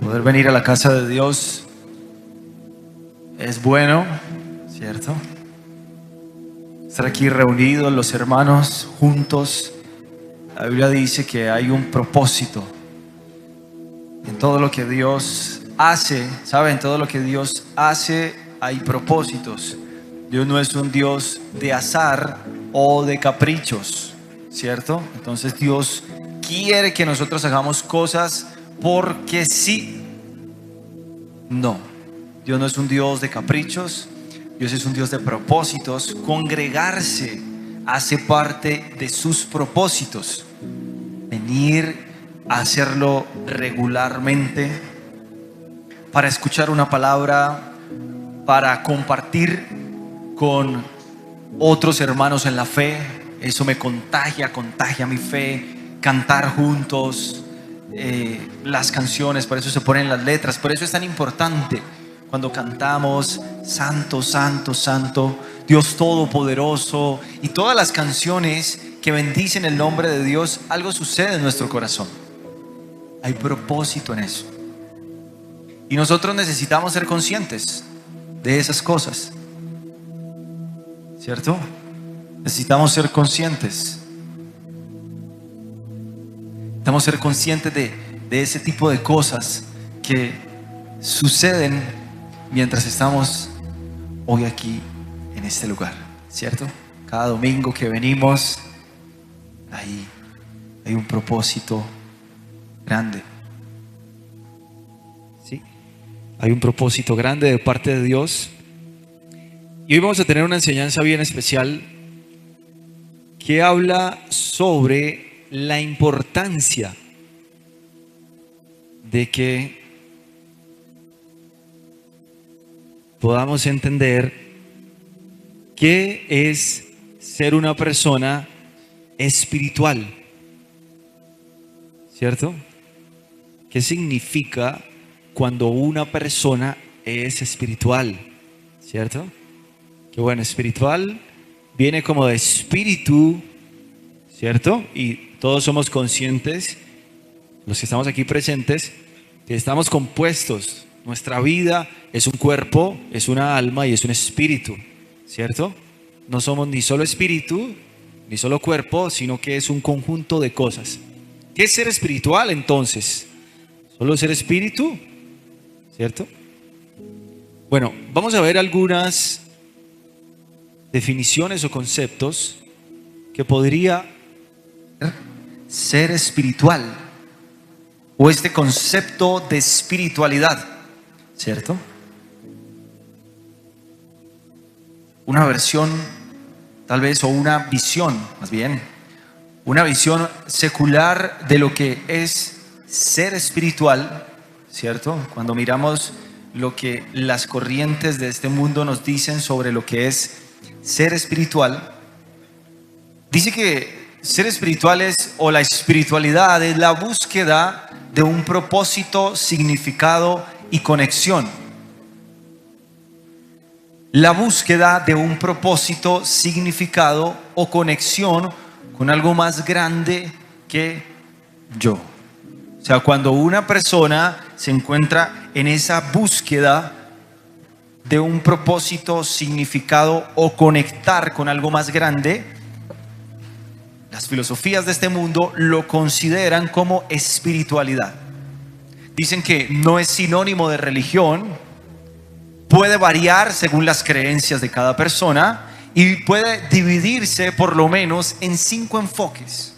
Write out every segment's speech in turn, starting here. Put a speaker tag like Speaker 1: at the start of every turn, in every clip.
Speaker 1: Poder venir a la casa de Dios es bueno, ¿cierto? Estar aquí reunidos los hermanos juntos. La Biblia dice que hay un propósito en todo lo que Dios hace. ¿Saben? En todo lo que Dios hace hay propósitos. Dios no es un Dios de azar o de caprichos, ¿cierto? Entonces Dios quiere que nosotros hagamos cosas porque sí. No, Dios no es un Dios de caprichos. Dios es un Dios de propósitos. Congregarse hace parte de sus propósitos. Venir a hacerlo regularmente, para escuchar una palabra, para compartir con otros hermanos en la fe. Eso me contagia mi fe. Cantar juntos, las canciones, por eso se ponen las letras. Por eso es tan importante cuando cantamos Santo, Santo, Santo, Dios Todopoderoso, y todas las canciones que bendicen el nombre de Dios. Algo sucede en nuestro corazón. Hay propósito en eso. Y nosotros necesitamos ser conscientes de esas cosas, ¿cierto? Necesitamos ser conscientes. Necesitamos ser conscientes de ese tipo de cosas que suceden mientras estamos hoy aquí en este lugar, ¿cierto? Cada domingo que venimos, ahí hay un propósito grande. ¿Sí? Hay un propósito grande de parte de Dios. Y hoy vamos a tener una enseñanza bien especial que habla sobre la importancia de que podamos entender qué es ser una persona espiritual, ¿cierto? ¿Qué significa cuando una persona es espiritual? ¿Cierto? Que bueno, espiritual viene como de espíritu, ¿cierto? Y todos somos conscientes, los que estamos aquí presentes, que estamos compuestos. Nuestra vida es un cuerpo, es una alma y es un espíritu, ¿cierto? No somos ni solo espíritu, ni solo cuerpo, sino que es un conjunto de cosas. ¿Qué es ser espiritual entonces? ¿Solo ser espíritu? ¿Cierto? Bueno, vamos a ver algunas definiciones o conceptos que podría ser espiritual, o este concepto de espiritualidad, ¿cierto? Una versión, tal vez, o una visión, más bien, una visión secular de lo que es ser espiritual, ¿cierto? Cuando miramos lo que las corrientes de este mundo nos dicen sobre lo que es ser espiritual, dice que ser espiritual es, o la espiritualidad es la búsqueda de un propósito, significado y conexión. La búsqueda de un propósito, significado o conexión con algo más grande que yo. O sea, cuando una persona se encuentra en esa búsqueda de un propósito, significado o conectar con algo más grande, las filosofías de este mundo lo consideran como espiritualidad. Dicen que no es sinónimo de religión, puede variar según las creencias de cada persona y puede dividirse por lo menos en 5 enfoques: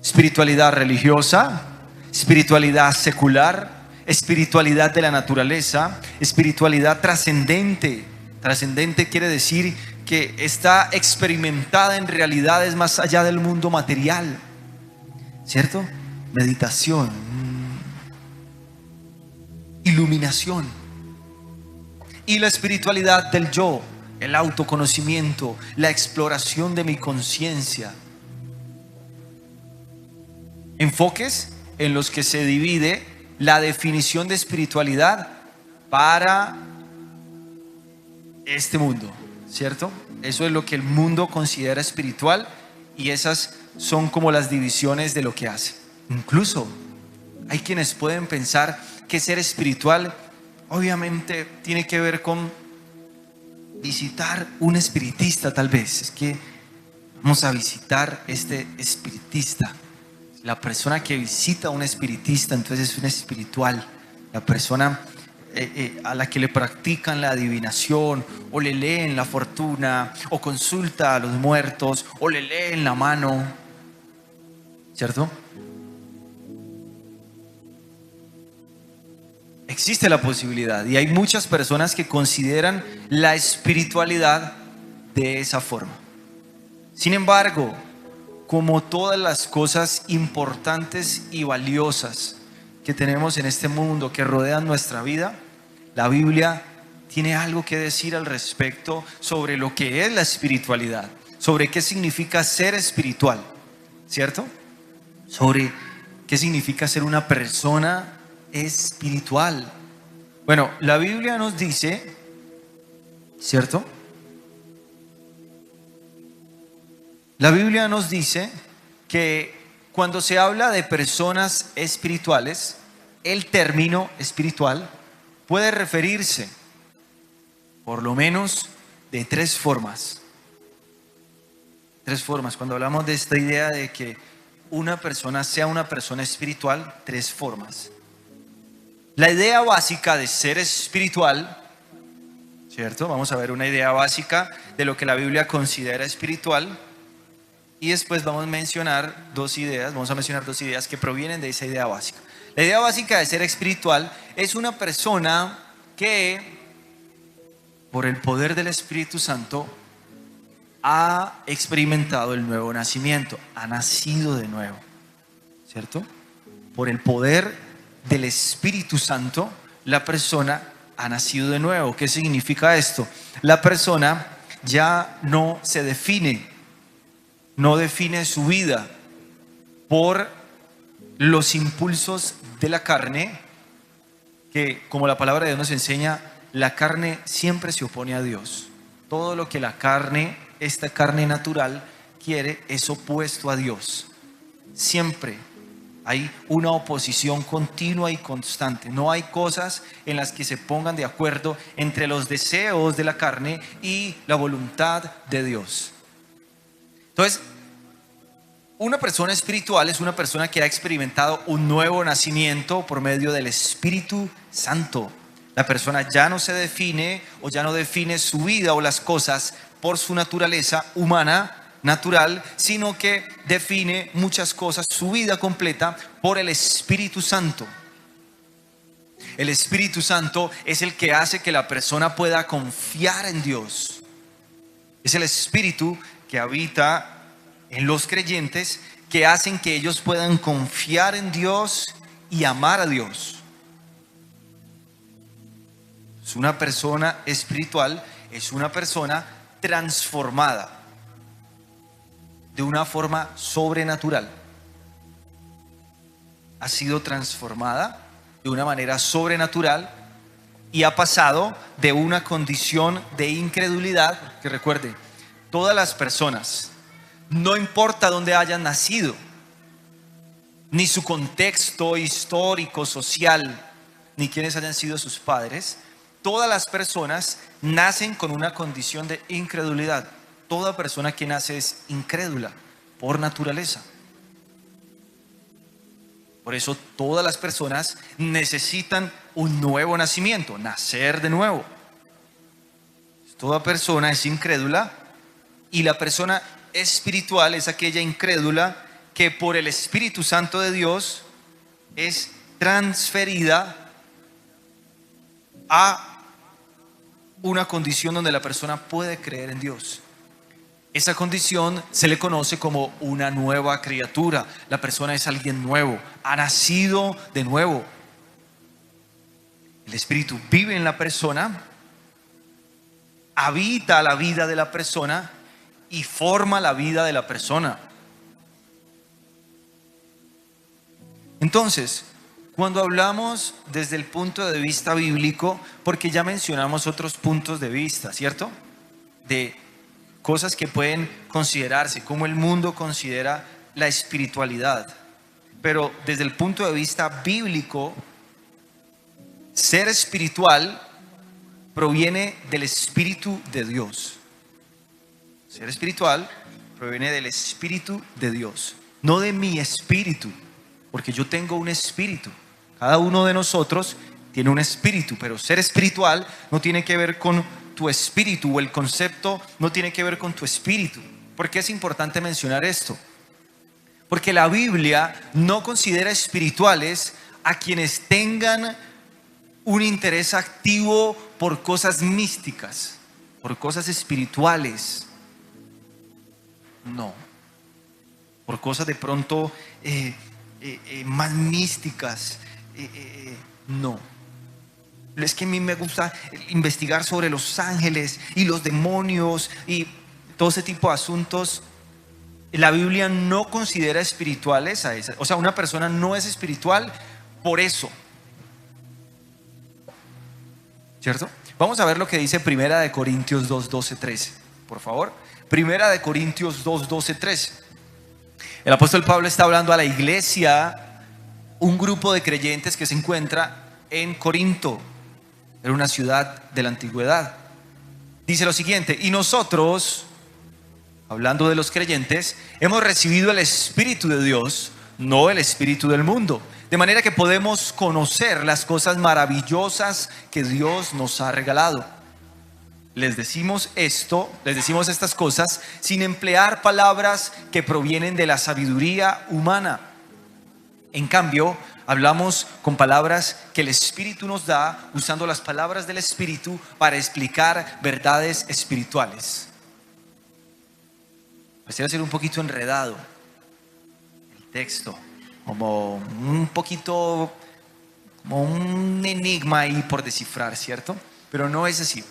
Speaker 1: espiritualidad religiosa, espiritualidad secular, espiritualidad de la naturaleza, espiritualidad trascendente. Trascendente quiere decir que está experimentada en realidades más allá del mundo material, ¿cierto? Meditación, iluminación. Y la espiritualidad del yo, el autoconocimiento, la exploración de mi conciencia. Enfoques en los que se divide la definición de espiritualidad para este mundo, ¿cierto? Eso es lo que el mundo considera espiritual, y esas son como las divisiones de lo que hace. Incluso Hay quienes pueden pensar que ser espiritual obviamente tiene que ver con visitar un espiritista tal vez. Es que vamos a visitar este espiritista. La persona que visita a un espiritista entonces es un espiritual. La persona a la que le practican la adivinación o le leen la fortuna o consulta a los muertos o le leen la mano, ¿cierto? Existe la posibilidad y hay muchas personas que consideran la espiritualidad de esa forma. Sin embargo, como todas las cosas importantes y valiosas que tenemos en este mundo que rodean nuestra vida, la Biblia tiene algo que decir al respecto sobre lo que es la espiritualidad, sobre qué significa ser espiritual, ¿cierto? Sobre qué significa ser una persona espiritual. Bueno, la Biblia nos dice, ¿cierto? La Biblia nos dice que cuando se habla de personas espirituales, el término espiritual puede referirse por lo menos de tres formas. Tres formas. Cuando hablamos de esta idea de que una persona sea una persona espiritual, tres formas. La idea básica de ser espiritual, ¿cierto? Vamos a ver una idea básica de lo que la Biblia considera espiritual. Y después vamos a mencionar dos ideas que provienen de esa idea básica. La idea básica de ser espiritual es una persona que, por el poder del Espíritu Santo, ha experimentado el nuevo nacimiento, ha nacido de nuevo, ¿cierto? Por el poder del Espíritu Santo, la persona ha nacido de nuevo. ¿Qué significa esto? La persona ya no se define, no define su vida por los impulsos de la carne, que como la palabra de Dios nos enseña, la carne siempre se opone a Dios. Todo lo que la carne, esta carne natural, quiere es opuesto a Dios. Siempre hay una oposición continua y constante. No hay cosas en las que se pongan de acuerdo entre los deseos de la carne y la voluntad de Dios. Entonces, una persona espiritual es una persona que ha experimentado un nuevo nacimiento por medio del Espíritu Santo. La persona ya no se define o ya no define su vida o las cosas por su naturaleza humana, natural, sino que define muchas cosas, su vida completa, por el Espíritu Santo. El Espíritu Santo es el que hace que la persona pueda confiar en Dios. Es el Espíritu que habita en los creyentes, que hacen que ellos puedan confiar en Dios y amar a Dios. Es una persona espiritual, es una persona transformada de una forma sobrenatural. Ha sido transformada de una manera sobrenatural y ha pasado de una condición de incredulidad, que recuerde, todas las personas, no importa dónde hayan nacido, ni su contexto histórico, social, ni quiénes hayan sido sus padres, todas las personas nacen con una condición de incredulidad. Toda persona que nace es incrédula por naturaleza. Por eso todas las personas necesitan un nuevo nacimiento, nacer de nuevo. Toda persona es incrédula y la persona espiritual es aquella incrédula que por el Espíritu Santo de Dios es transferida a una condición donde la persona puede creer en Dios. Esa condición se le conoce como una nueva criatura. La persona es alguien nuevo, ha nacido de nuevo. El Espíritu vive en la persona, habita la vida de la persona y forma la vida de la persona. Entonces, cuando hablamos desde el punto de vista bíblico, porque ya mencionamos otros puntos de vista, ¿cierto? De cosas que pueden considerarse, como el mundo considera la espiritualidad. pero desde el punto de vista bíblico, ser espiritual proviene del Espíritu de Dios. Ser espiritual proviene del Espíritu de Dios, no de mi espíritu, porque yo tengo un espíritu. Cada uno de nosotros tiene un espíritu, pero ser espiritual no tiene que ver con tu espíritu, o el concepto no tiene que ver con tu espíritu. ¿Por qué es importante mencionar esto? Porque la Biblia no considera espirituales a quienes tengan un interés activo por cosas místicas, por cosas espirituales. No, por cosas de pronto más místicas. No. Es que a mí me gusta investigar sobre los ángeles y los demonios y todo ese tipo de asuntos. La Biblia no considera espirituales a esas. O sea, una persona no es espiritual por eso, ¿cierto? Vamos a ver lo que dice Primera de Corintios 2, 12, 13, por favor. Primera de Corintios 2, 12, 13. El apóstol Pablo está hablando a la iglesia, un grupo de creyentes que se encuentra en Corinto, en una ciudad de la antigüedad. Dice lo siguiente: y nosotros, hablando de los creyentes, hemos recibido el Espíritu de Dios, no el espíritu del mundo, de manera que podemos conocer las cosas maravillosas que Dios nos ha regalado. Les decimos estas cosas sin emplear palabras que provienen de la sabiduría humana. En cambio, hablamos con palabras que el Espíritu nos da, usando las palabras del Espíritu para explicar verdades espirituales. Pareciera ser un poquito enredado el texto, como un poquito, como un enigma ahí por descifrar, ¿cierto? Pero no es así.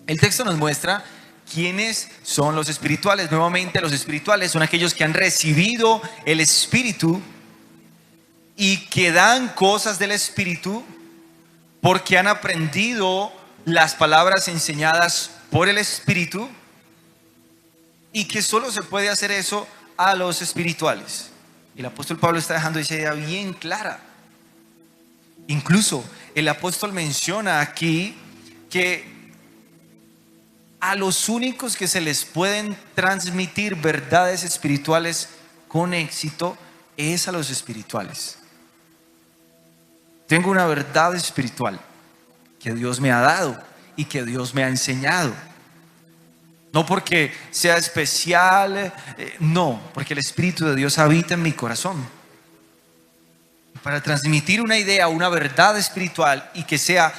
Speaker 1: El texto nos muestra quiénes son los espirituales. Nuevamente, los espirituales son aquellos que han recibido el Espíritu y que dan cosas del Espíritu porque han aprendido las palabras enseñadas por el Espíritu, y que solo se puede hacer eso a los espirituales. Y el apóstol Pablo está dejando esa idea bien clara. Incluso el apóstol menciona aquí que a los únicos que se les pueden transmitir verdades espirituales con éxito es a los espirituales. Tengo una verdad espiritual que Dios me ha dado y que Dios me ha enseñado. No porque sea especial, no, porque el Espíritu de Dios habita en mi corazón. Para transmitir una idea, una verdad espiritual y que sea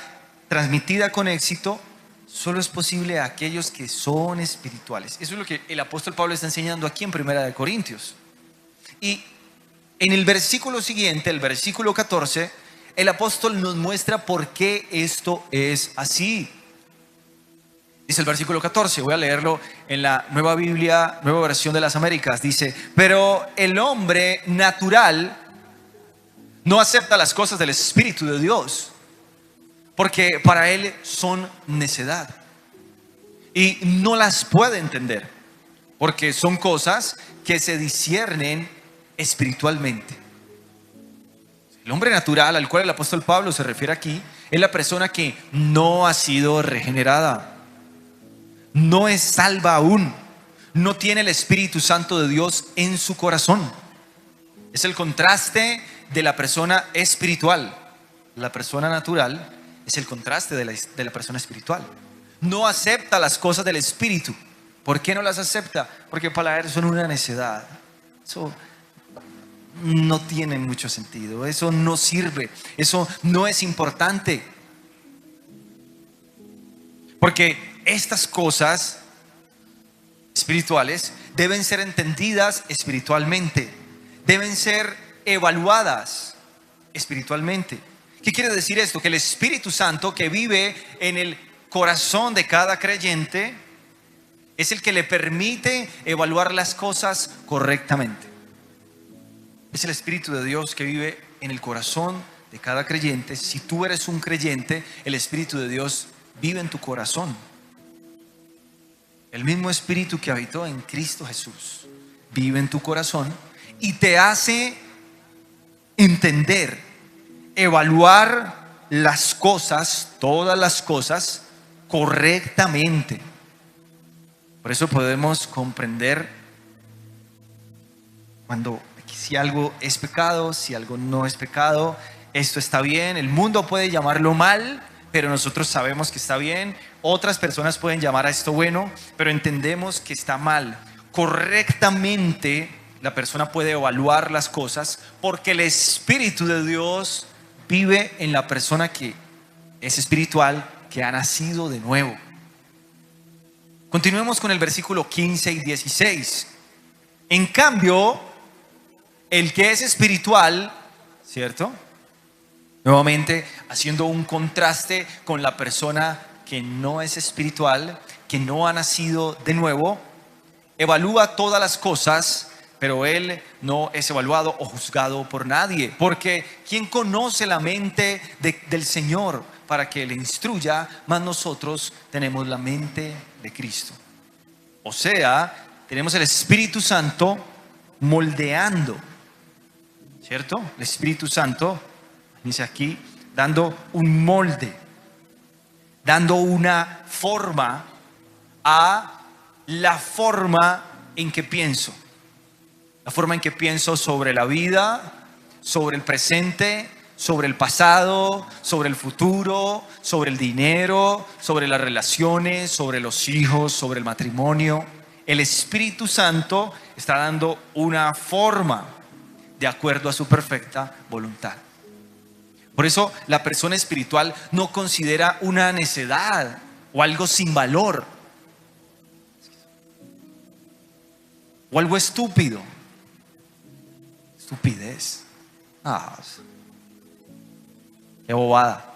Speaker 1: transmitida con éxito, solo es posible a aquellos que son espirituales. Eso es lo que el apóstol Pablo está enseñando aquí en Primera de Corintios. Y en el versículo siguiente, el versículo 14, el apóstol nos muestra por qué esto es así. Dice el versículo 14, voy a leerlo en la Nueva Biblia, Nueva Versión de las Américas. Dice: pero el hombre natural no acepta las cosas del Espíritu de Dios, porque para él son necedad y no las puede entender, porque son cosas que se disciernen espiritualmente. El hombre natural al cual el apóstol Pablo se refiere aquí es la persona que no ha sido regenerada, no es salva aún, no tiene el Espíritu Santo de Dios en su corazón. Es el contraste de la persona espiritual. La persona natural es el contraste de la persona espiritual. No acepta las cosas del Espíritu. ¿Por qué no las acepta? Porque para él son una necedad. Eso no tiene mucho sentido. Eso no sirve. Eso no es importante. Porque estas cosas espirituales deben ser entendidas espiritualmente. Deben ser evaluadas espiritualmente. ¿Qué quiere decir esto? Que el Espíritu Santo que vive en el corazón de cada creyente es el que le permite evaluar las cosas correctamente. Es el Espíritu de Dios que vive en el corazón de cada creyente. Si tú eres un creyente, el Espíritu de Dios vive en tu corazón. El mismo Espíritu que habitó en Cristo Jesús vive en tu corazón y te hace entender, evaluar las cosas, todas las cosas, correctamente. Por eso podemos comprender cuando si algo es pecado, si algo no es pecado. Esto está bien. El mundo puede llamarlo mal, pero nosotros sabemos que está bien. Otras personas pueden llamar a esto bueno, pero entendemos que está mal. Correctamente, la persona puede evaluar las cosas porque el Espíritu de Dios vive en la persona que es espiritual, que ha nacido de nuevo. Continuemos con el versículo 15 y 16. En cambio, el que es espiritual, ¿cierto? Nuevamente, haciendo un contraste con la persona que no es espiritual, que no ha nacido de nuevo, evalúa todas las cosas, pero él no es evaluado o juzgado por nadie. Porque ¿quién conoce la mente del Señor para que le instruya? Mas nosotros tenemos la mente de Cristo. O sea, tenemos el Espíritu Santo moldeando, ¿cierto? El Espíritu Santo, dice aquí, dando un molde, dando una forma a la forma en que pienso. La forma en que pienso sobre la vida, sobre el presente, sobre el pasado, sobre el futuro, sobre el dinero, sobre las relaciones, sobre los hijos, sobre el matrimonio. El Espíritu Santo está dando una forma de acuerdo a su perfecta voluntad. Por eso la persona espiritual no considera una necedad o algo sin valor o algo estúpido. Estupidez. Qué bobada.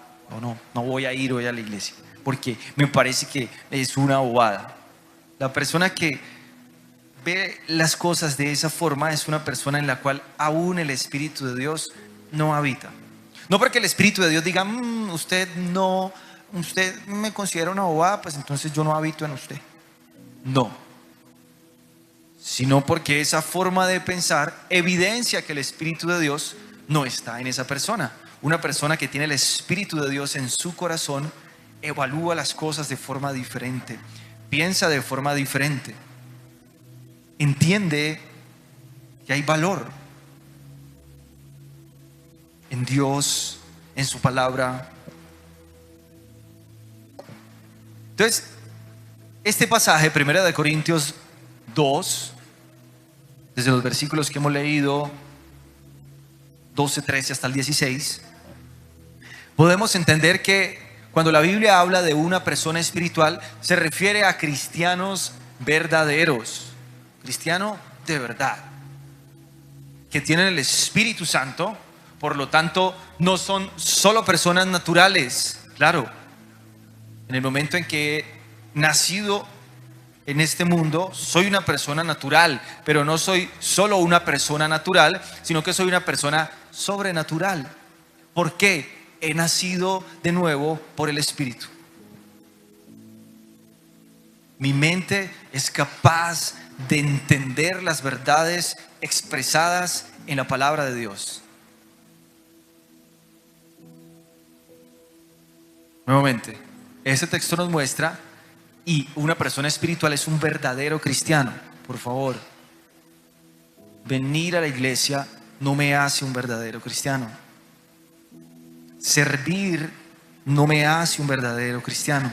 Speaker 1: No voy a ir hoy a la iglesia porque me parece que es una bobada. La persona que ve las cosas de esa forma es una persona en la cual aún el Espíritu de Dios no habita. No porque el Espíritu de Dios diga, usted me considera una bobada, pues entonces yo no habito en usted. No. Sino porque esa forma de pensar evidencia que el Espíritu de Dios no está en esa persona. Una persona que tiene el Espíritu de Dios en su corazón evalúa las cosas de forma diferente, piensa de forma diferente, entiende que hay valor en Dios, en su palabra. Entonces, este pasaje, 1 Corintios 2, desde los versículos que hemos leído, 12, 13 hasta el 16, podemos entender que cuando la Biblia habla de una persona espiritual, se refiere a cristianos verdaderos, cristiano de verdad, que tienen el Espíritu Santo. Por lo tanto, no son solo personas naturales. Claro, en el momento en que he nacido en este mundo, soy una persona natural, pero no soy solo una persona natural, sino que soy una persona sobrenatural. ¿Por qué? He nacido de nuevo por el Espíritu. Mi mente es capaz de entender las verdades expresadas en la palabra de Dios. Nuevamente, este texto nos muestra, y una persona espiritual es un verdadero cristiano. Por favor, venir a la iglesia no me hace un verdadero cristiano. Servir no me hace un verdadero cristiano.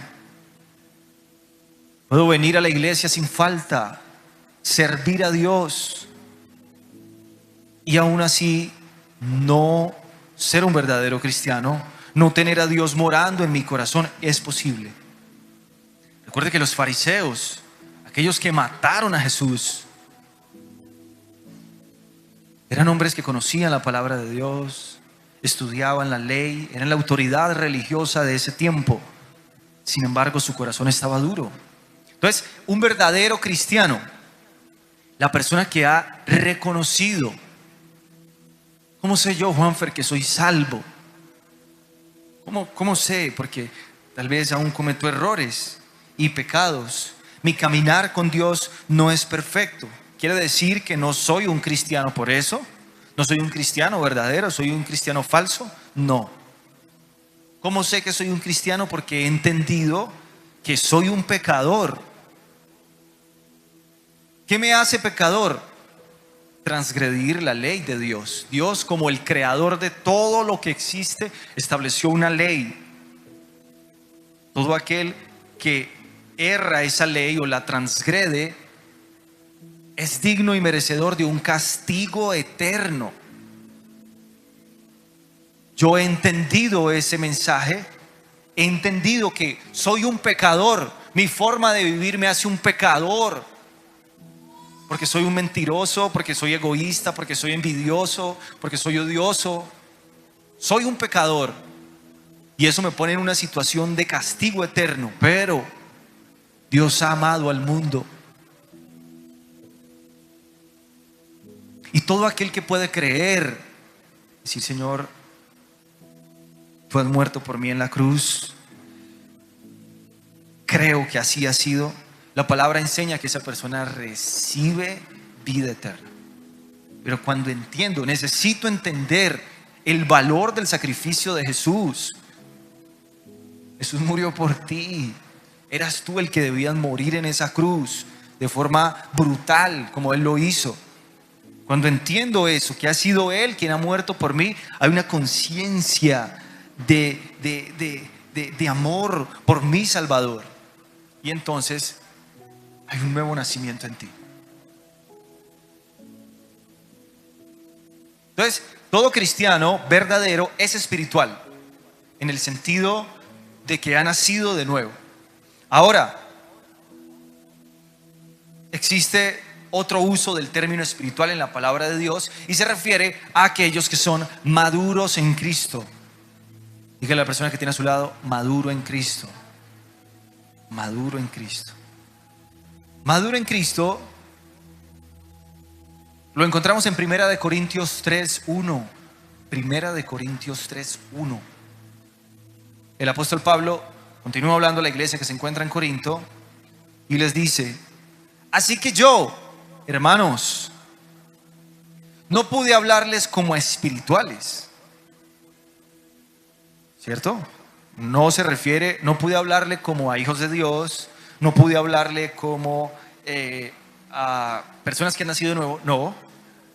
Speaker 1: Puedo venir a la iglesia sin falta, servir a Dios y aún así no ser un verdadero cristiano, no tener a Dios morando en mi corazón. Es posible. Recuerde que los fariseos, aquellos que mataron a Jesús, eran hombres que conocían la palabra de Dios, estudiaban la ley, eran la autoridad religiosa de ese tiempo. Sin embargo, su corazón estaba duro. Entonces, un verdadero cristiano, la persona que ha reconocido, ¿cómo sé yo, Juanfer, que soy salvo? ¿Cómo sé? Porque tal vez aún cometo errores y pecados. Mi caminar con Dios no es perfecto. ¿Quiere decir que no soy un cristiano por eso? ¿No soy un cristiano verdadero? ¿Soy un cristiano falso? No. ¿Cómo sé que soy un cristiano? Porque he entendido que soy un pecador. ¿Qué me hace pecador? Transgredir la ley de Dios. Dios, como el creador de todo lo que existe, estableció una ley. Todo aquel que erra esa ley o la transgrede es digno y merecedor de un castigo eterno. Yo he entendido ese mensaje, he entendido que soy un pecador, mi forma de vivir me hace un pecador, porque soy un mentiroso, porque soy egoísta, porque soy envidioso, porque soy odioso. Soy un pecador y eso me pone en una situación de castigo eterno, pero Dios ha amado al mundo. Y todo aquel que puede creer, decir: Señor, tú has muerto por mí en la cruz, creo que así ha sido. La palabra enseña que esa persona recibe vida eterna. Pero cuando entiendo, necesito entender el valor del sacrificio de Jesús. Jesús murió por ti. Eras tú el que debías morir en esa cruz de forma brutal, como Él lo hizo. Cuando entiendo eso, que ha sido Él quien ha muerto por mí, hay una conciencia de amor por mi Salvador. Y entonces hay un nuevo nacimiento en ti. Entonces, todo cristiano verdadero es espiritual, en el sentido de que ha nacido de nuevo. Ahora, existe otro uso del término espiritual en la palabra de Dios y se refiere a aquellos que son maduros en Cristo. Dígale a la persona que tiene a su lado: maduro en Cristo. Maduro en Cristo. Maduro en Cristo lo encontramos en 1 Corintios 3:1. 1 Corintios 3:1. El apóstol Pablo continúa hablando a la iglesia que se encuentra en Corinto y les dice: así que yo, hermanos, no pude hablarles como a espirituales. ¿Cierto? No se refiere, no pude hablarle como a hijos de Dios, no pude hablarle como a personas que han nacido de nuevo. No,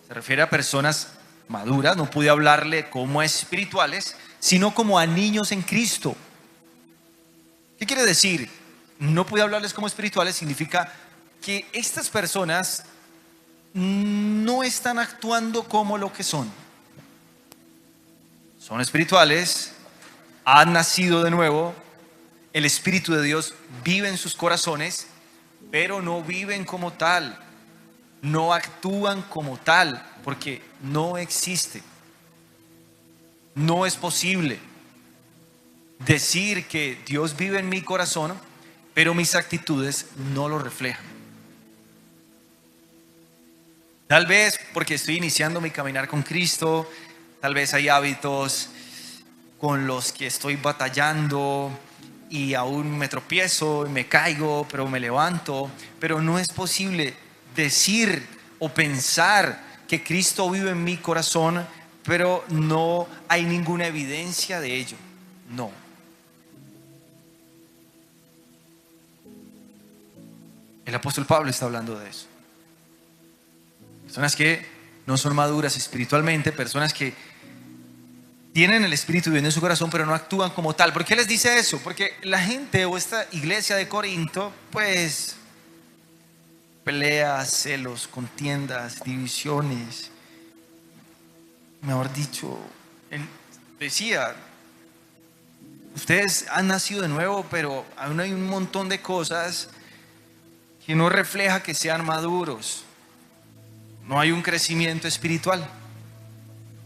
Speaker 1: se refiere a personas maduras. No pude hablarle como a espirituales, sino como a niños en Cristo. ¿Qué quiere decir? No pude hablarles como espirituales significa que estas personas no están actuando como lo que son. Son espirituales, han nacido de nuevo, el Espíritu de Dios vive en sus corazones, pero no viven como tal, no actúan como tal, porque no existe. No es posible decir que Dios vive en mi corazón, pero mis actitudes no lo reflejan. Tal vez porque estoy iniciando mi caminar con Cristo, tal vez hay hábitos con los que estoy batallando y aún me tropiezo y me caigo, pero me levanto. Pero no es posible decir o pensar que Cristo vive en mi corazón, pero no hay ninguna evidencia de ello. No. El apóstol Pablo está hablando de eso. Personas que no son maduras espiritualmente, personas que tienen el Espíritu viviendo en su corazón, pero no actúan como tal. ¿Por qué les dice eso? Porque la gente o esta iglesia de Corinto, pues, peleas, celos, contiendas, divisiones. Mejor dicho, él decía: ustedes han nacido de nuevo, pero aún hay un montón de cosas que no refleja que sean maduros. No hay un crecimiento espiritual.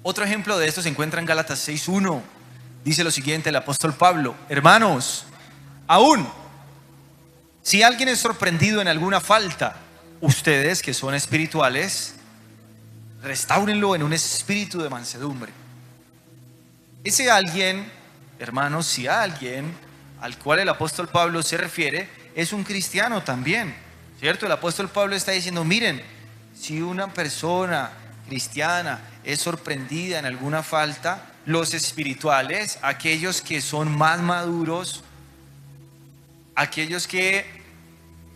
Speaker 1: Otro ejemplo de esto se encuentra en Gálatas 6:1. Dice lo siguiente el apóstol Pablo: hermanos, aún si alguien es sorprendido en alguna falta, ustedes que son espirituales, restáurenlo en un espíritu de mansedumbre. Ese alguien, hermanos, si alguien al cual el apóstol Pablo se refiere es un cristiano también, ¿cierto? El apóstol Pablo está diciendo: miren, si una persona cristiana es sorprendida en alguna falta, los espirituales, aquellos que son más maduros, aquellos que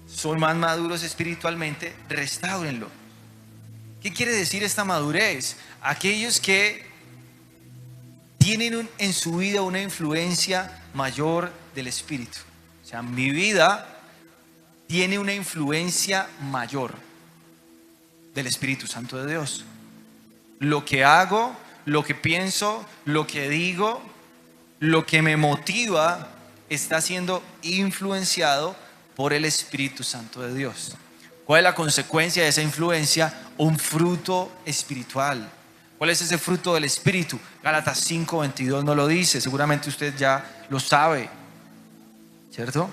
Speaker 1: son más maduros espiritualmente, restáurenlo. ¿Qué quiere decir esta madurez? Aquellos que tienen en su vida una influencia mayor del Espíritu. O sea, mi vida tiene una influencia mayor del Espíritu Santo de Dios. Lo que hago, lo que pienso, lo que digo, lo que me motiva está siendo influenciado por el Espíritu Santo de Dios. ¿Cuál es la consecuencia de esa influencia? Un fruto espiritual. ¿Cuál es ese fruto del Espíritu? Gálatas 5:22 no lo dice, seguramente usted ya lo sabe, ¿cierto?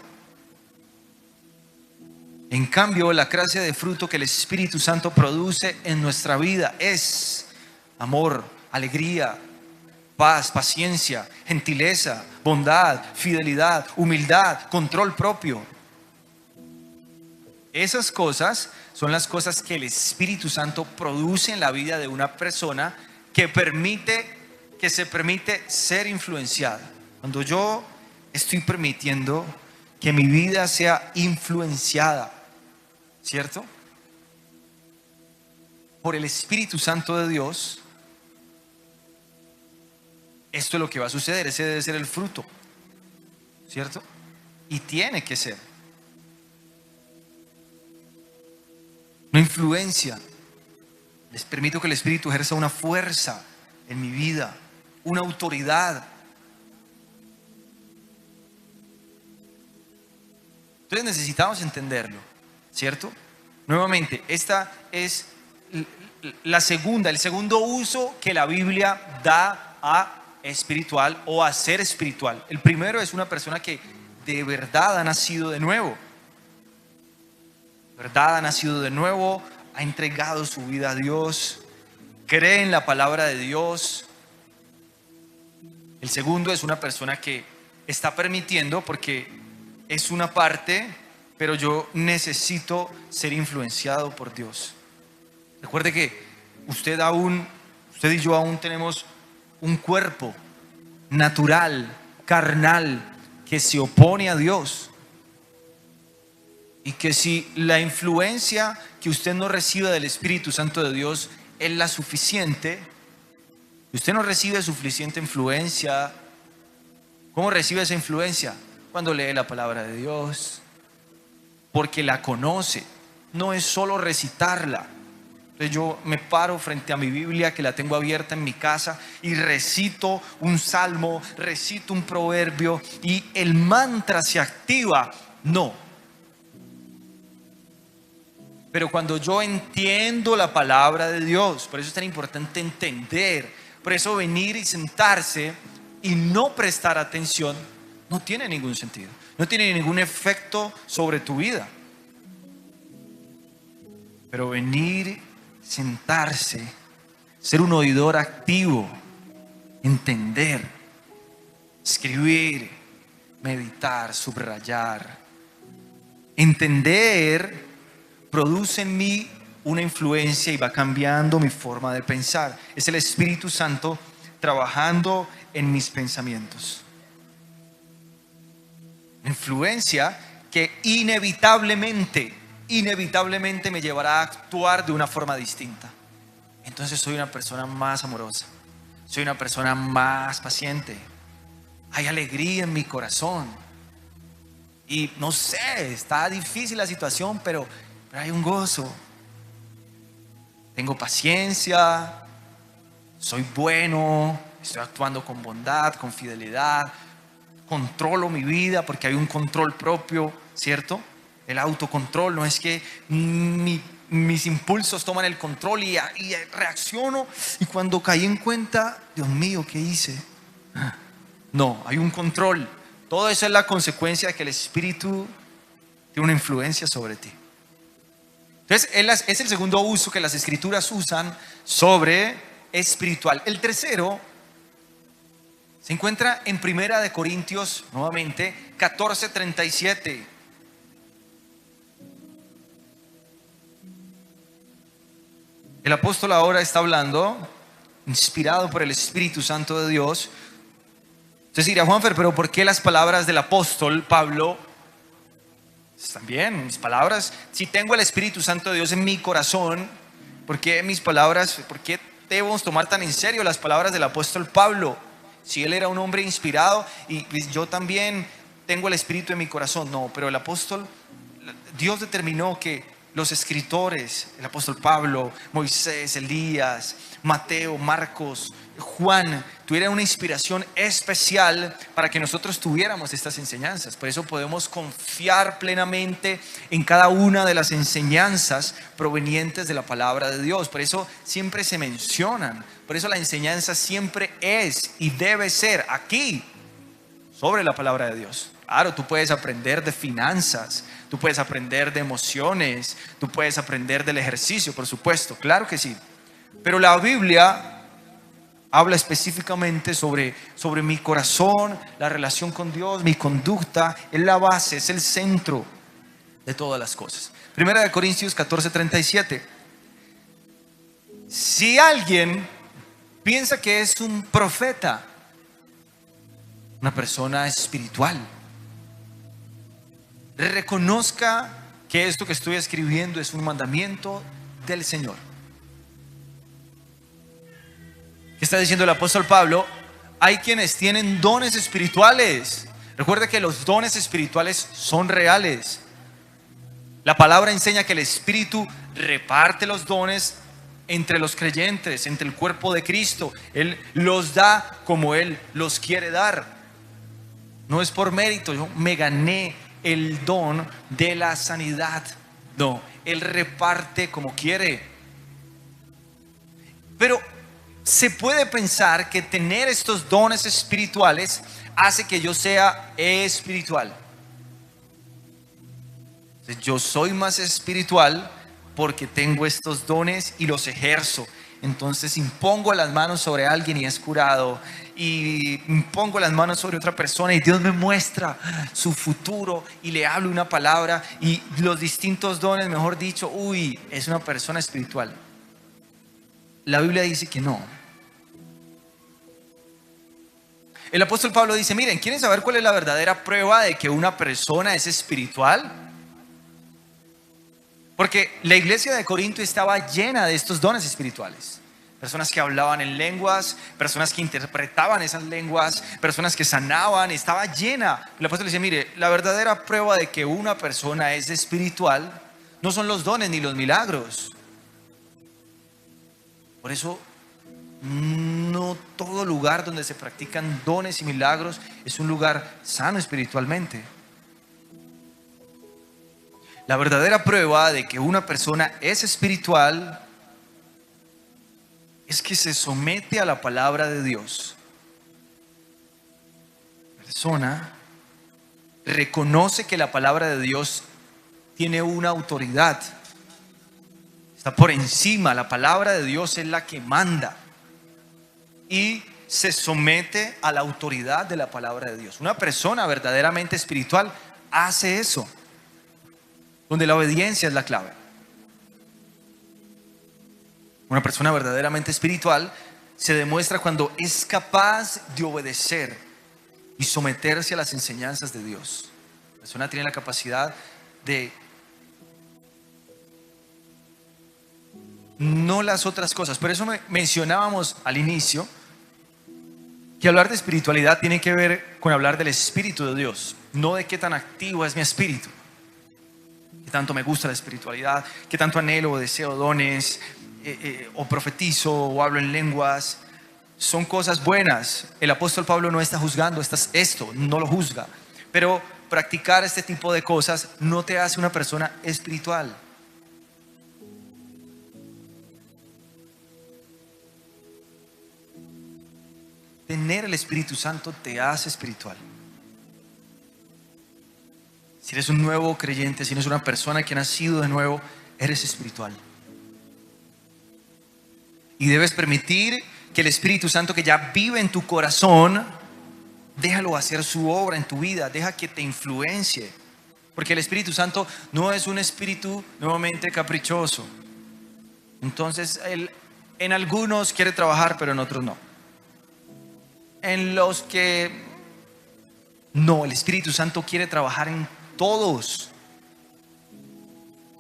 Speaker 1: En cambio, la clase de fruto que el Espíritu Santo produce en nuestra vida es amor, alegría, paz, paciencia, gentileza, bondad, fidelidad, humildad, control propio. Esas cosas son las cosas que el Espíritu Santo produce en la vida de una persona que se permite ser influenciada. Cuando yo estoy permitiendo que mi vida sea influenciada, ¿cierto?, por el Espíritu Santo de Dios, esto es lo que va a suceder. Ese debe ser el fruto, ¿cierto? Y tiene que ser una influencia. Les permito que el Espíritu ejerza una fuerza en mi vida, una autoridad. Entonces necesitamos entenderlo, ¿cierto? Nuevamente, esta es el segundo uso que la Biblia da a espiritual o a ser espiritual. El primero es una persona que de verdad ha nacido de nuevo. ¿Verdad? Ha nacido de nuevo, ha entregado su vida a Dios, cree en la palabra de Dios. El segundo es una persona que está permitiendo, porque es una parte, pero yo necesito ser influenciado por Dios. Recuerde que usted y yo aún tenemos un cuerpo natural, carnal, que se opone a Dios. Y que si la influencia que usted no recibe del Espíritu Santo de Dios es la suficiente, usted no recibe suficiente influencia. ¿Cómo recibe esa influencia? Cuando lee la palabra de Dios, porque la conoce. No es solo recitarla. Entonces yo me paro frente a mi Biblia, que la tengo abierta en mi casa, y recito un salmo, recito un proverbio, y el mantra se activa. No. Pero cuando yo entiendo la palabra de Dios, por eso es tan importante entender, por eso venir y sentarse y no prestar atención no tiene ningún sentido, no tiene ningún efecto sobre tu vida. Pero venir, sentarse, ser un oidor activo, entender, escribir, meditar, subrayar, entender, produce en mí una influencia y va cambiando mi forma de pensar. Es el Espíritu Santo trabajando en mis pensamientos. Influencia que inevitablemente me llevará a actuar de una forma distinta. Entonces soy una persona más amorosa, soy una persona más paciente, hay alegría en mi corazón. Y no sé, está difícil la situación, pero hay un gozo. Tengo paciencia, soy bueno, estoy actuando con bondad, con fidelidad, controlo mi vida porque hay un control propio, ¿cierto? El autocontrol, no es que mis impulsos toman el control y reacciono, y cuando caí en cuenta, Dios mío, ¿qué hice? No, hay un control. Todo eso es la consecuencia de que el Espíritu tiene una influencia sobre ti. Entonces, es el segundo uso que las Escrituras usan sobre espiritual. El tercero se encuentra en 1 Corintios, nuevamente, 14:37. El apóstol ahora está hablando, inspirado por el Espíritu Santo de Dios. Entonces dirá, Juanfer, pero ¿por qué las palabras del apóstol Pablo están bien? Mis palabras, si tengo el Espíritu Santo de Dios en mi corazón, ¿por qué mis palabras, por qué debemos tomar tan en serio las palabras del apóstol Pablo? Si él era un hombre inspirado y pues yo también tengo el Espíritu en mi corazón. No, pero el apóstol, Dios determinó que los escritores, el apóstol Pablo, Moisés, Elías, Mateo, Marcos, Juan, tuvieran una inspiración especial para que nosotros tuviéramos estas enseñanzas. Por eso podemos confiar plenamente en cada una de las enseñanzas provenientes de la palabra de Dios. Por eso siempre se mencionan. Por eso la enseñanza siempre es y debe ser aquí sobre la palabra de Dios. Claro, tú puedes aprender de finanzas, tú puedes aprender de emociones, tú puedes aprender del ejercicio, por supuesto, claro que sí. Pero la Biblia habla específicamente sobre mi corazón, la relación con Dios, mi conducta, es la base, es el centro de todas las cosas. Primera de Corintios 14:37. Si alguien piensa que es un profeta, una persona espiritual, reconozca que esto que estoy escribiendo es un mandamiento del Señor. ¿Qué está diciendo el apóstol Pablo? Hay quienes tienen dones espirituales. Recuerda que los dones espirituales son reales. La palabra enseña que el Espíritu reparte los dones entre los creyentes, entre el cuerpo de Cristo. Él los da como Él los quiere dar. No es por mérito, yo me gané el don de la sanidad. No, Él reparte como quiere. Pero se puede pensar que tener estos dones espirituales hace que yo sea espiritual. Yo soy más espiritual porque tengo estos dones y los ejerzo. Entonces impongo las manos sobre alguien y es curado, y impongo las manos sobre otra persona y Dios me muestra su futuro y le hablo una palabra, y los distintos dones, mejor dicho, es una persona espiritual. La Biblia dice que no. El apóstol Pablo dice, miren, ¿quieren saber cuál es la verdadera prueba de que una persona es espiritual? Porque la iglesia de Corinto estaba llena de estos dones espirituales. Personas que hablaban en lenguas, personas que interpretaban esas lenguas, personas que sanaban, estaba llena. El apóstol dice, mire, la verdadera prueba de que una persona es espiritual no son los dones ni los milagros. Por eso, no todo lugar donde se practican dones y milagros es un lugar sano espiritualmente. La verdadera prueba de que una persona es espiritual es que se somete a la palabra de Dios. La persona reconoce que la palabra de Dios tiene una autoridad, está por encima. La palabra de Dios es la que manda y se somete a la autoridad de la palabra de Dios. Una persona verdaderamente espiritual hace eso, donde la obediencia es la clave. Una persona verdaderamente espiritual se demuestra cuando es capaz de obedecer y someterse a las enseñanzas de Dios. La persona tiene la capacidad de no las otras cosas. Por eso mencionábamos al inicio que hablar de espiritualidad tiene que ver con hablar del Espíritu de Dios, no de qué tan activo es mi espíritu, qué tanto me gusta la espiritualidad, qué tanto anhelo o deseo dones, o profetizo o hablo en lenguas. Son cosas buenas. El apóstol Pablo no está juzgando esto, no lo juzga, pero practicar este tipo de cosas no te hace una persona espiritual. Tener el Espíritu Santo te hace espiritual. Si eres un nuevo creyente, si eres una persona que ha nacido de nuevo, eres espiritual. Y debes permitir que el Espíritu Santo que ya vive en tu corazón, déjalo hacer su obra en tu vida, deja que te influencie. Porque el Espíritu Santo no es un espíritu nuevamente caprichoso. Entonces, Él en algunos quiere trabajar, pero en otros no. En los que no, el Espíritu Santo quiere trabajar en todos.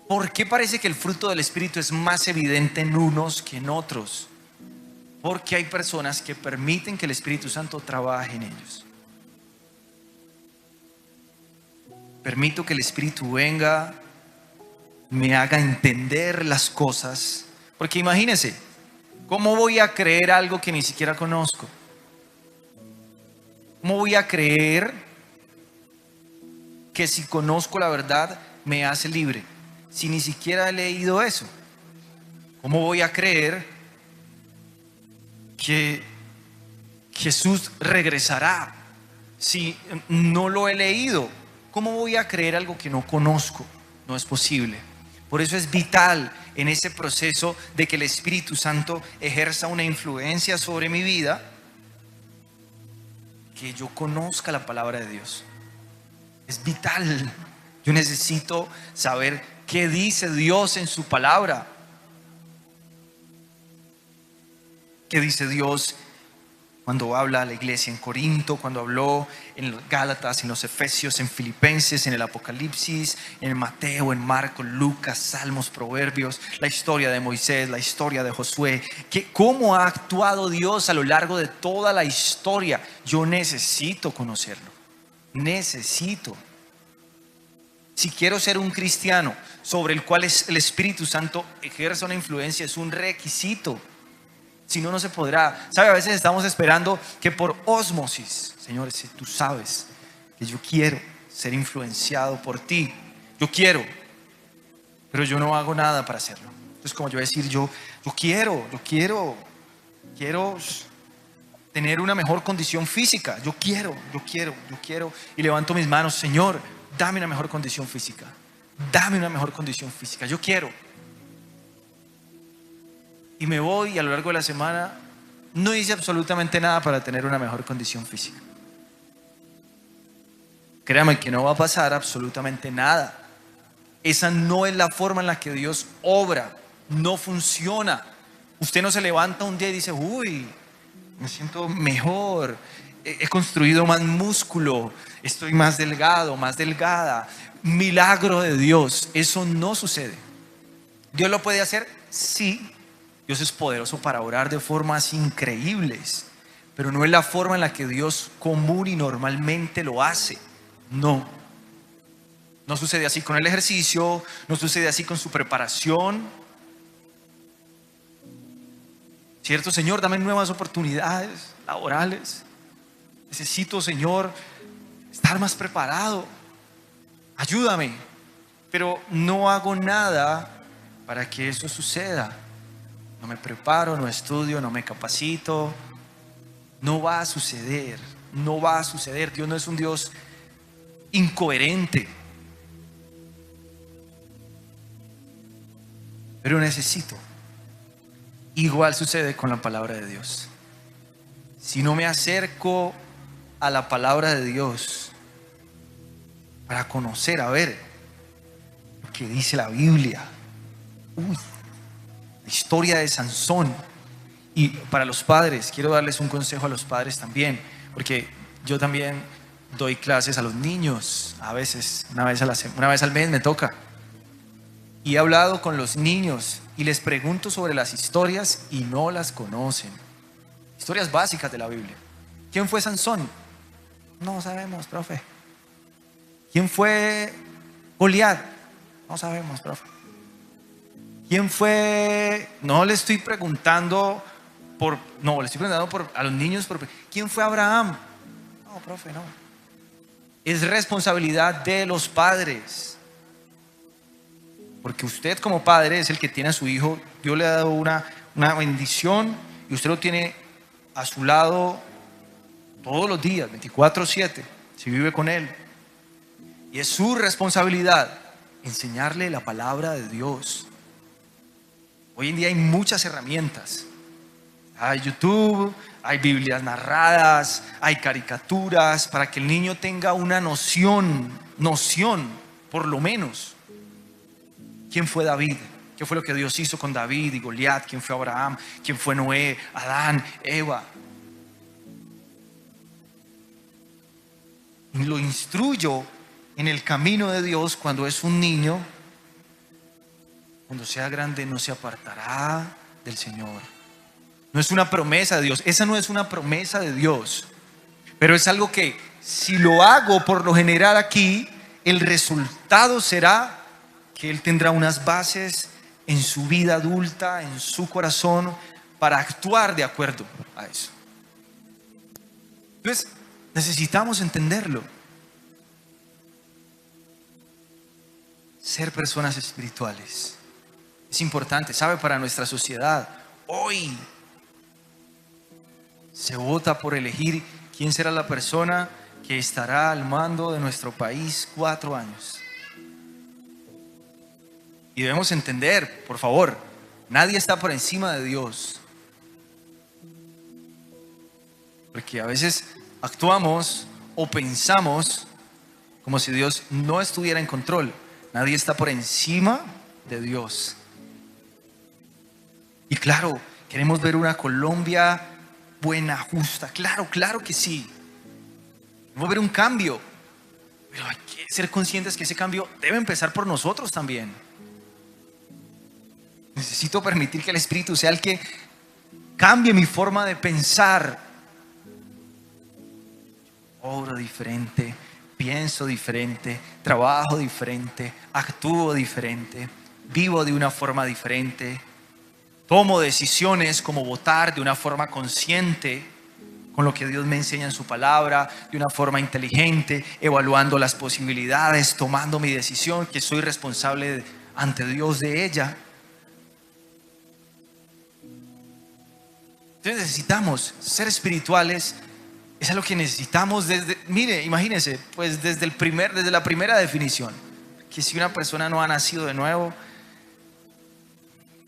Speaker 1: ¿Por qué parece que el fruto del Espíritu es más evidente en unos que en otros? Porque hay personas que permiten que el Espíritu Santo trabaje en ellos. Permito que el Espíritu venga, me haga entender las cosas. Porque imagínense, ¿cómo voy a creer algo que ni siquiera conozco? ¿Cómo voy a creer que si conozco la verdad me hace libre? Si ni siquiera he leído eso. ¿Cómo voy a creer que Jesús regresará si no lo he leído? ¿Cómo voy a creer algo que no conozco? No es posible. Por eso es vital en ese proceso de que el Espíritu Santo ejerza una influencia sobre mi vida, que yo conozca la palabra de Dios. Es vital. Yo necesito saber qué dice Dios en su palabra. ¿Qué dice Dios cuando habla a la iglesia en Corinto, cuando habló en los Gálatas, en los Efesios, en Filipenses, en el Apocalipsis, en Mateo, en Marcos, Lucas, Salmos, Proverbios, la historia de Moisés, la historia de Josué? ¿Cómo ha actuado Dios a lo largo de toda la historia? Yo necesito conocerlo. Necesito. Si quiero ser un cristiano sobre el cual el Espíritu Santo ejerza una influencia, es un requisito. Si no, no se podrá. ¿Sabe? A veces estamos esperando que por ósmosis, Señor, si tú sabes que yo quiero ser influenciado por ti, yo quiero, pero yo no hago nada para hacerlo. Entonces, como yo decir, yo quiero tener una mejor condición física. Yo quiero, y levanto mis manos: Señor, dame una mejor condición física. Dame una mejor condición física. Yo quiero. Y me voy, y a lo largo de la semana no hice absolutamente nada para tener una mejor condición física. Créame que no va a pasar absolutamente nada. Esa no es la forma en la que Dios obra. No funciona. Usted no se levanta un día y dice: uy, me siento mejor, he construido más músculo, estoy más delgado, más delgada. Milagro de Dios. Eso no sucede. ¿Dios lo puede hacer? Sí. Dios es poderoso para orar de formas increíbles, pero no es la forma en la que Dios común y normalmente lo hace. No sucede así con el ejercicio, no sucede así con su preparación. ¿Cierto? Señor, dame nuevas oportunidades laborales. Necesito, Señor, estar más preparado. Ayúdame. Pero no hago nada para que eso suceda. No me preparo, no estudio, no me capacito. No va a suceder. No va a suceder. Dios no es un Dios incoherente. Pero necesito. Igual sucede con la palabra de Dios. Si no me acerco a la palabra de Dios para conocer, a ver lo que dice la Biblia. La historia de Sansón. Y para los padres, quiero darles un consejo a los padres también, porque yo también doy clases a los niños. A veces, una vez al mes me toca. Y he hablado con los niños y les pregunto sobre las historias y no las conocen. Historias básicas de la Biblia. ¿Quién fue Sansón? No sabemos, profe. ¿Quién fue Goliat? No sabemos, profe. ¿Quién fue? Le estoy preguntando a los niños. ¿Quién fue Abraham? No, profe, no. Es responsabilidad de los padres. Porque usted como padre es el que tiene a su hijo. Dios le ha dado una bendición y usted lo tiene a su lado todos los días, 24/7, si vive con él. Y es su responsabilidad enseñarle la palabra de Dios. Hoy en día hay muchas herramientas. Hay YouTube, hay Biblias narradas, hay caricaturas, para que el niño tenga una noción, por lo menos. ¿Quién fue David? ¿Qué fue lo que Dios hizo con David y Goliat? ¿Quién fue Abraham? ¿Quién fue Noé? Adán, Eva. Y lo instruyo en el camino de Dios cuando es un niño. Cuando sea grande no se apartará del Señor. No es una promesa de Dios. Esa no es una promesa de Dios. Pero es algo que si lo hago por lo general aquí, el resultado será que Él tendrá unas bases en su vida adulta, en su corazón, para actuar de acuerdo a eso. Entonces, necesitamos entenderlo. Ser personas espirituales es importante, ¿sabe? Para nuestra sociedad. Hoy se vota por elegir quién será la persona que estará al mando de nuestro país 4 años. Y debemos entender, por favor, nadie está por encima de Dios. Porque a veces actuamos o pensamos como si Dios no estuviera en control. Nadie está por encima de Dios. Y claro, queremos ver una Colombia buena, justa. Claro que sí. Queremos ver un cambio. Pero hay que ser conscientes que ese cambio debe empezar por nosotros también. Necesito permitir que el Espíritu sea el que cambie mi forma de pensar. Obro diferente, pienso diferente, trabajo diferente, actúo diferente, vivo de una forma diferente, tomo decisiones como votar de una forma consciente, con lo que Dios me enseña en su palabra, de una forma inteligente, evaluando las posibilidades, tomando mi decisión, que soy responsable ante Dios de ella. Entonces necesitamos ser espirituales. Es lo que necesitamos mire, imagínense, pues desde la primera definición, que si una persona no ha nacido de nuevo,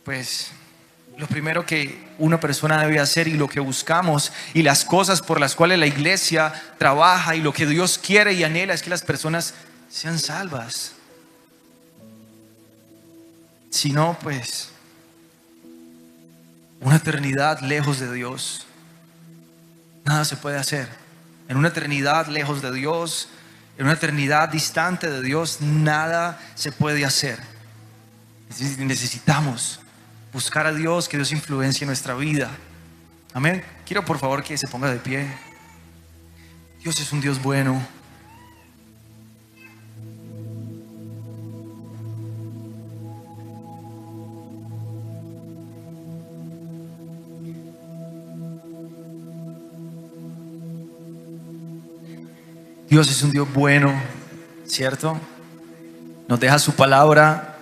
Speaker 1: pues lo primero que una persona debe hacer y lo que buscamos y las cosas por las cuales la iglesia trabaja y lo que Dios quiere y anhela es que las personas sean salvas. Si no, pues una eternidad lejos de Dios, nada se puede hacer. En una eternidad lejos de Dios, en una eternidad distante de Dios, nada se puede hacer. Necesitamos buscar a Dios, que Dios influencie nuestra vida. Amén. Quiero por favor que se ponga de pie. Dios es un Dios bueno. Dios es un Dios bueno, ¿cierto? Nos deja su palabra,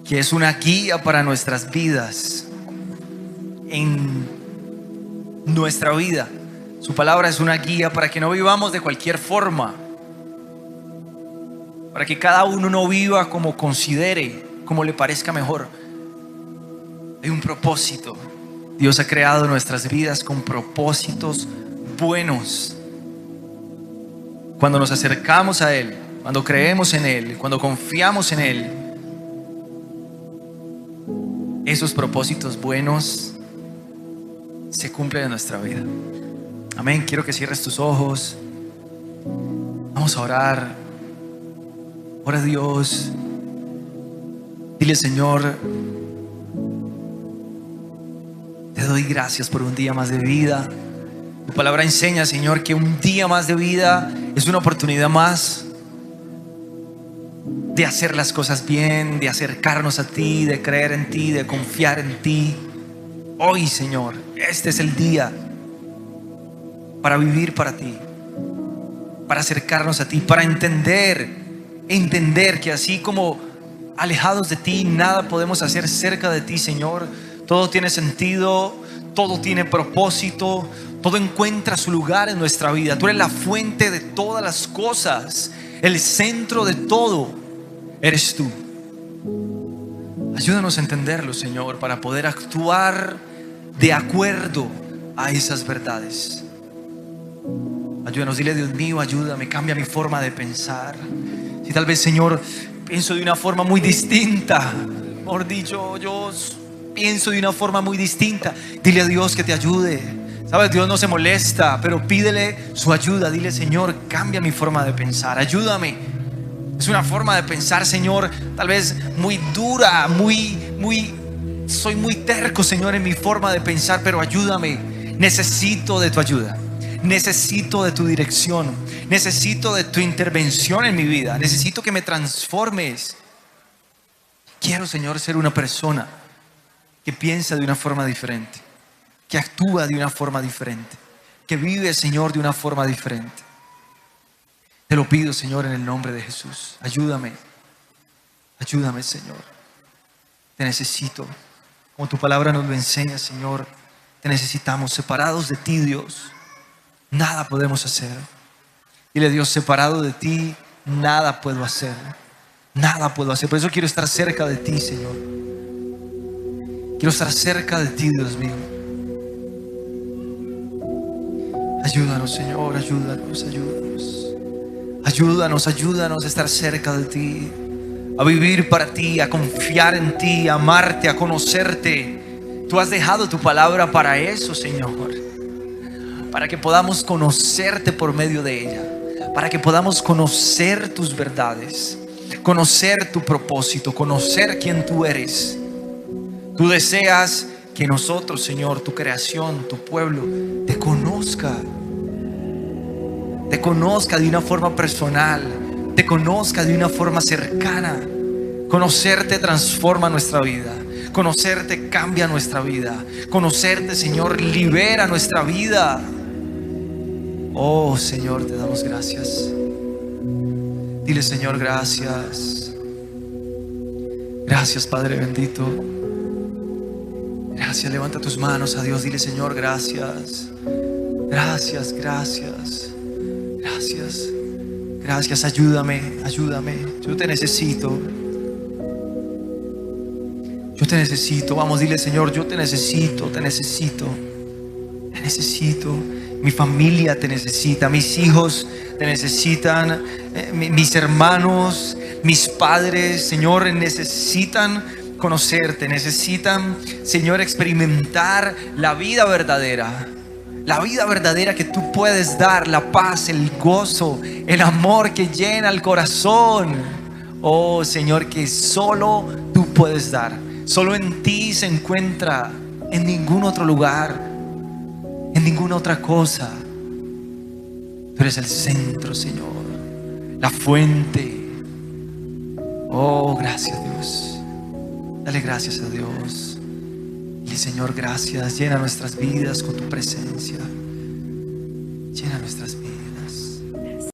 Speaker 1: que es una guía para nuestras vidas, en nuestra vida. Su palabra es una guía para que no vivamos de cualquier forma, para que cada uno no viva como considere, como le parezca mejor. Hay un propósito. Dios ha creado nuestras vidas con propósitos buenos. Cuando nos acercamos a Él, cuando creemos en Él, cuando confiamos en Él, esos propósitos buenos se cumplen en nuestra vida. Amén. Quiero que cierres tus ojos. Vamos a orar. Ora a Dios. Dile: Señor, te doy gracias por un día más de vida. Tu palabra enseña, Señor, que un día más de vida es una oportunidad más de hacer las cosas bien, de acercarnos a ti, de creer en ti, de confiar en ti. Hoy, Señor, este es el día para vivir para ti, para acercarnos a ti, para entender que así como alejados de ti, nada podemos hacer cerca de ti, Señor. Todo tiene sentido, todo tiene propósito, todo encuentra su lugar en nuestra vida. Tú eres la fuente de todas las cosas, el centro de todo eres tú. Ayúdanos a entenderlo, Señor, para poder actuar de acuerdo a esas verdades. Ayúdanos, dile: Dios mío, ayúdame, cambia mi forma de pensar. Si tal vez, Señor, pienso de una forma muy distinta. Mejor dicho, yo pienso de una forma muy distinta. Dile a Dios que te ayude. Sabes, Dios no se molesta, pero pídele su ayuda. Dile: Señor, cambia mi forma de pensar, ayúdame. Es una forma de pensar, Señor, tal vez muy dura, soy muy terco, Señor, en mi forma de pensar, pero ayúdame. Necesito de tu ayuda, necesito de tu dirección, necesito de tu intervención en mi vida, necesito que me transformes. Quiero, Señor, ser una persona que piensa de una forma diferente, que actúa de una forma diferente, que vive, Señor, de una forma diferente. Te lo pido, Señor, en el nombre de Jesús. Ayúdame, ayúdame, Señor. Te necesito. Como tu palabra nos lo enseña, Señor, te necesitamos. Separados de ti, Dios, nada podemos hacer. Dile: Dios, separado de ti, nada puedo hacer. Nada puedo hacer. Por eso quiero estar cerca de ti, Señor. Quiero estar cerca de ti, Dios mío. Ayúdanos, Señor, ayúdanos, ayúdanos. Ayúdanos, ayúdanos a estar cerca de ti, a vivir para ti, a confiar en ti, a amarte, a conocerte. Tú has dejado tu palabra para eso, Señor, para que podamos conocerte por medio de ella, para que podamos conocer tus verdades, conocer tu propósito, conocer quién tú eres. Tú deseas que nosotros, Señor, tu creación, tu pueblo, te conozca de una forma personal, te conozca de una forma cercana. Conocerte transforma nuestra vida, conocerte cambia nuestra vida, conocerte, Señor, libera nuestra vida. Oh, Señor, te damos gracias. Dile: Señor, gracias. Gracias, Padre bendito. Gracias. Levanta tus manos a Dios. Dile: Señor, gracias. Gracias, gracias. Gracias, gracias, ayúdame, ayúdame. Yo te necesito. Yo te necesito. Vamos, dile: Señor, yo te necesito, te necesito. Te necesito. Mi familia te necesita, mis hijos te necesitan, mis hermanos, mis padres, Señor, necesitan conocerte, necesitan, Señor, experimentar la vida verdadera. La vida verdadera que tú puedes dar, la paz, el gozo, el amor que llena el corazón. Oh, Señor, que solo tú puedes dar. Solo en ti se encuentra, en ningún otro lugar, en ninguna otra cosa. Tú eres el centro, Señor, la fuente. Oh, gracias, Dios. Dale gracias a Dios. Y Señor, gracias. Llena nuestras vidas con tu presencia. Llena nuestras vidas.